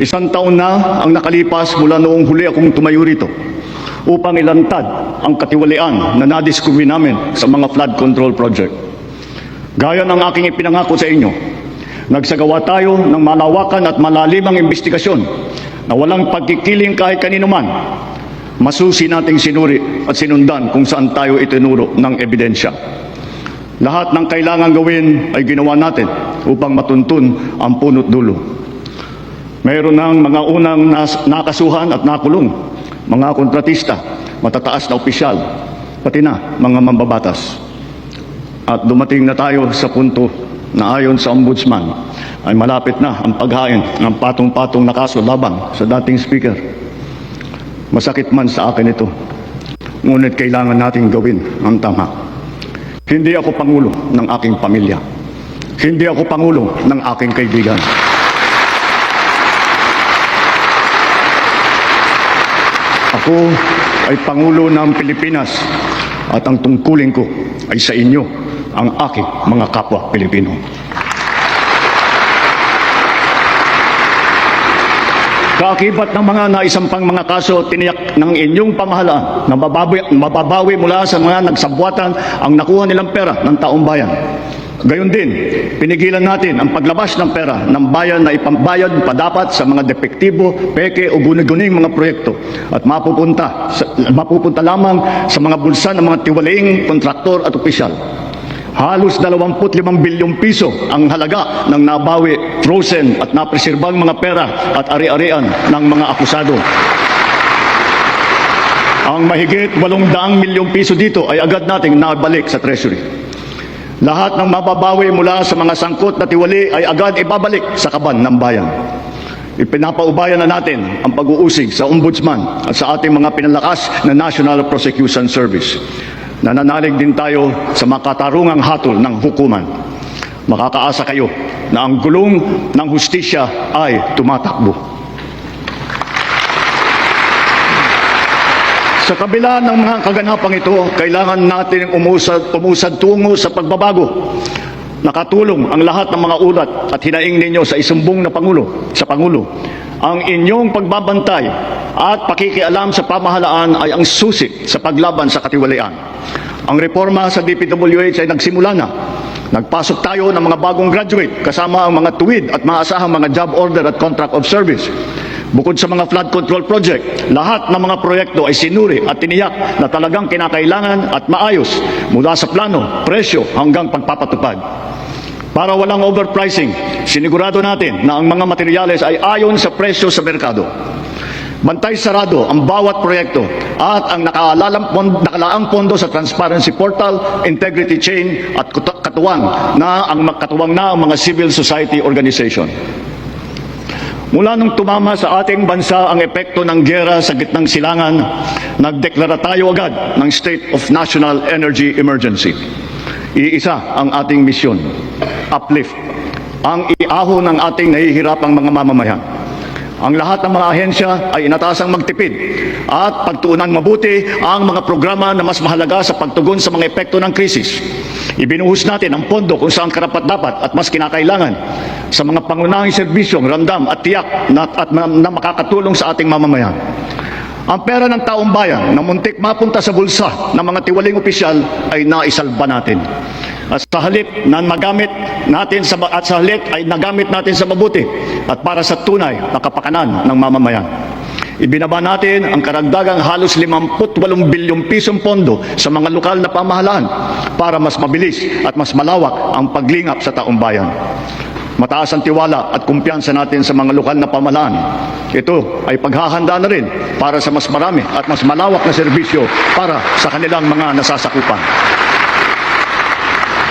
1 taon na ang nakalipas mula noong huli akong tumayo rito upang ilantad ang katiwalian na nadiskubre namin sa mga flood control project. Gaya ng aking ipinangako sa inyo, nagsagawa tayo ng malawakan at malalimang investigasyon na walang pagkikiling kahit kanino man. Masusi nating sinuri at sinundan kung saan tayo itinuro ng ebidensya. Lahat ng kailangan gawin ay ginawa natin upang matuntun ang punot dulo. Mayroon ng mga unang nakasuhan at nakulong, mga kontratista, matataas na opisyal, pati na mga mambabatas. At dumating na tayo sa punto na ayon sa Ombudsman ay malapit na ang paghain ng patong-patong na kaso laban sa dating speaker. Masakit man sa akin ito, ngunit kailangan nating gawin ang tama. Hindi ako pangulo ng aking pamilya. Hindi ako pangulo ng aking kaibigan. Ako ay Pangulo ng Pilipinas at ang tungkulin ko ay sa inyo, ang aking mga kapwa Pilipino. Kaakibat ng mga naisampang mga kaso, tiniyak ng inyong pamahalaan na mababawi mula sa mga nagsabuatan ang nakuha nilang pera ng taong bayan. Gayon din, pinigilan natin ang paglabas ng pera ng bayan na ipambayad pa dapat sa mga depektibo, peke o guni-guning mga proyekto at mapupunta lamang sa mga bulsa ng mga tiwalaing kontraktor at opisyal. Halos 25 bilyong piso ang halaga ng nabawi, frozen at napreserbang mga pera at ari-arian ng mga akusado. Ang mahigit 800 milyong piso dito ay agad nating nabalik sa Treasury. Lahat ng mababawi mula sa mga sangkot na tiwali ay agad ibabalik sa kaban ng bayan. Ipinapaubayan na natin ang pag-uusig sa Ombudsman at sa ating mga pinalakas na National Prosecution Service. Nananalig din tayo sa makatarungang hatol ng hukuman. Makakaasa kayo na ang gulong ng hustisya ay tumatakbo. Sa kabila ng mga kaganapang ito, kailangan natin umusad tungo sa pagbabago. Nakatulong ang lahat ng mga ulat at hinaing ninyo sa isumbong na Pangulo. Ang inyong pagbabantay at pakikialam sa pamahalaan ay ang susi sa paglaban sa katiwalian. Ang reforma sa DPWH ay nagsimula na. Nagpasok tayo ng mga bagong graduate kasama ang mga tuwid at maasahang mga job order at contract of service. Bukod sa mga flood control project, lahat ng mga proyekto ay sinuri at tiniyak na talagang kinakailangan at maayos mula sa plano, presyo hanggang pagpapatupad. Para walang overpricing, sinigurado natin na ang mga materyales ay ayon sa presyo sa merkado. Bantay sarado ang bawat proyekto at ang nakalaang pondo sa transparency portal, integrity chain at katuwang na ang mga civil society organization. Mula nung tumama sa ating bansa ang epekto ng giyera sa gitnang silangan, nagdeklara tayo agad ng State of National Energy Emergency. Iisa ang ating misyon, uplift, ang iahon ng ating nahihirapang mga mamamayan. Ang lahat ng mga ahensya ay inatasang magtipid at pagtuunan mabuti ang mga programa na mas mahalaga sa pagtugon sa mga epekto ng krisis. Ibinuhos natin ang pondo kung saan karapat-dapat at mas kinakailangan sa mga pangunahing serbisyong ramdam at tiyak na makakatulong sa ating mamamayan. Ang pera ng taong bayan na muntik mapunta sa bulsa ng mga tiwaling opisyal ay naisalba natin. At sa halip na magamit natin ay nagamit natin sa mabuti at para sa tunay na kapakanan ng mamamayan. Ibinaba natin ang karagdagang halos 58 bilyong pisong pondo sa mga lokal na pamahalaan para mas mabilis at mas malawak ang paglingap sa taong bayan. Mataas ang tiwala at kumpiyansa natin sa mga lokal na pamahalaan. Ito ay paghahanda na rin para sa mas marami at mas malawak na serbisyo para sa kanilang mga nasasakupan.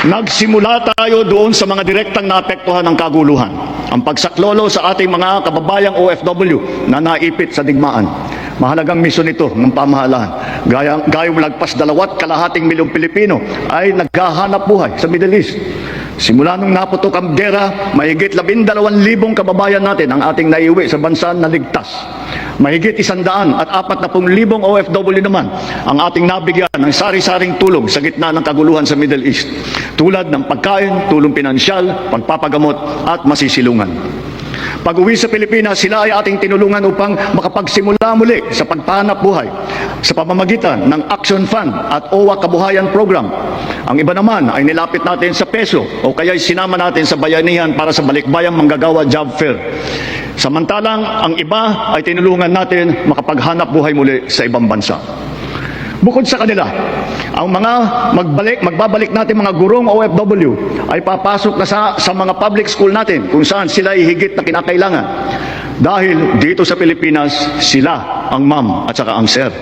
Nagsimula tayo doon sa mga direktang naapektuhan ng kaguluhan. Ang pagsaklolo sa ating mga kababayang OFW na naipit sa digmaan. Mahalagang misyon ito ng pamahalaan. Gayong lagpas 2.2 milyong Pilipino ay naghahanap buhay sa Middle East. Simula nung naputok ang gera, mahigit 12,000 kababayan natin ang ating naiuwi sa bansa na ligtas. Mahigit 140,000 OFW naman ang ating nabigyan ng sari-saring tulong sa gitna ng kaguluhan sa Middle East. Tulad ng pagkain, tulong pinansyal, pagpapagamot at masisilungan. Pag-uwi sa Pilipinas, sila ay ating tinulungan upang makapagsimula muli sa pagpahanap buhay sa pamamagitan ng Action Fund at OWA Kabuhayan Program. Ang iba naman ay nilapit natin sa peso o kaya sinama natin sa bayanihan para sa balikbayang manggagawa job fair. Samantalang ang iba ay tinulungan natin makapaghanap buhay muli sa ibang bansa. Bukod sa kanila, ang mga magbabalik natin mga gurong OFW ay papasok na sa mga public school natin kung saan sila ay higit na kinakailangan. Dahil dito sa Pilipinas, sila ang ma'am at saka ang sir.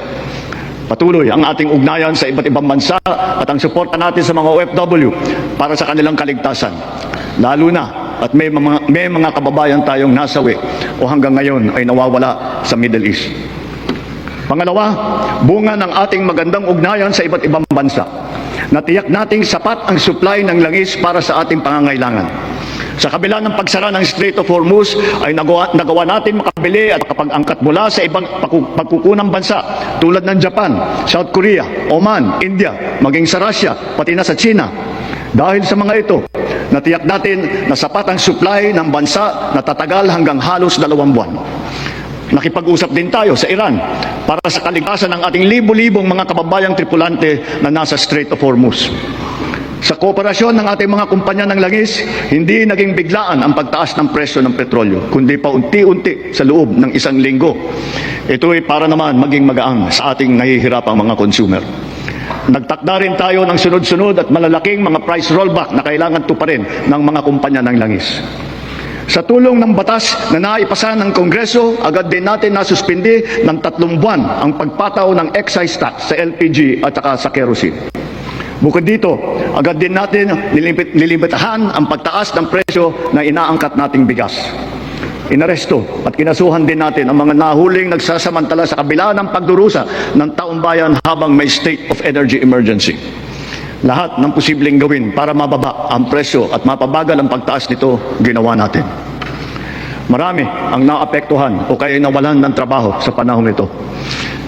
Patuloy ang ating ugnayan sa iba't ibang bansa at ang suporta natin sa mga OFW para sa kanilang kaligtasan. Lalo na at may mga kababayan tayong nasawi o hanggang ngayon ay nawawala sa Middle East. Pangalawa, bunga ng ating magandang ugnayan sa iba't ibang bansa. Natiyak nating sapat ang supply ng langis para sa ating pangangailangan. Sa kabila ng pagsara ng Strait of Hormuz ay nagawa natin makabili at makapag-angkat mula sa ibang pagkukunang bansa tulad ng Japan, South Korea, Oman, India, maging sa Russia, pati na sa China. Dahil sa mga ito, natiyak natin na sapat ang supply ng bansa na tatagal hanggang halos 2 buwan. Nakipag-usap din tayo sa Iran para sa kaligtasan ng ating libo-libong mga kababayang tripulante na nasa Strait of Hormuz. Sa kooperasyon ng ating mga kumpanya ng langis, hindi naging biglaan ang pagtaas ng presyo ng petrolyo, kundi pa unti-unti sa loob ng 1 linggo. Ito ay para naman maging magaan sa ating nahihirapang mga consumer. Nagtakda rin tayo ng sunod-sunod at malalaking mga price rollback na kailangan tuparin ng mga kumpanya ng langis. Sa tulong ng batas na naipasa ng Kongreso, agad din natin nasuspindi ng 3 buwan ang pagpataw ng excise tax sa LPG at saka sa kerosene. Bukod dito, agad din natin nilimitahan ang pagtaas ng presyo na inaangkat nating bigas. Inaresto at kinasuhan din natin ang mga nahuling nagsasamantala sa kabila ng pagdurusa ng taong bayan habang may state of energy emergency. Lahat ng posibleng gawin para mababa ang presyo at mapabagal ang pagtaas nito, ginawa natin. Marami ang naapektuhan o kaya nawalan ng trabaho sa panahon ito.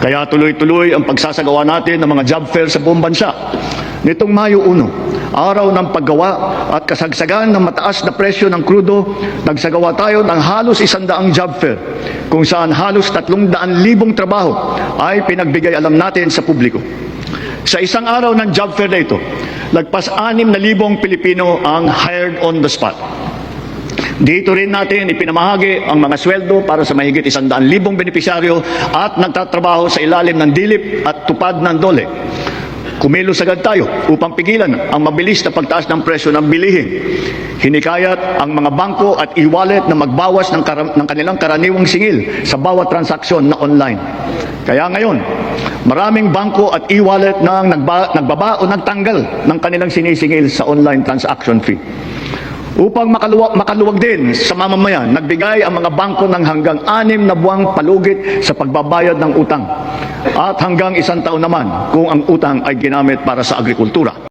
Kaya tuloy-tuloy ang pagsasagawa natin ng mga job fair sa buong bansa. Nitong Mayo 1, araw ng paggawa at kasagsagan ng mataas na presyo ng krudo, nagsagawa tayo ng halos 100 job fair, kung saan halos 300,000 trabaho ay pinagbigay alam natin sa publiko. Sa isang araw ng job fair na ito, lagpas 6,000 Pilipino ang hired on the spot. Dito rin natin ipinamahagi ang mga sweldo para sa mahigit 100,000 benepisyaryo at nagtatrabaho sa ilalim ng dilip at tupad ng DOLE. Kumilos agad tayo upang pigilan ang mabilis na pagtaas ng presyo ng bilihin. Hinikayat ang mga bangko at e-wallet na magbawas ng kanilang karaniwang singil sa bawat transaksyon na online. Kaya ngayon, maraming bangko at e-wallet na nagbaba o nagtanggal ng kanilang sinisingil sa online transaction fee. Upang makaluwag din sa mamamayan, nagbigay ang mga bangko ng hanggang 6 na buwang palugit sa pagbabayad ng utang at hanggang 1 taon naman kung ang utang ay ginamit para sa agrikultura.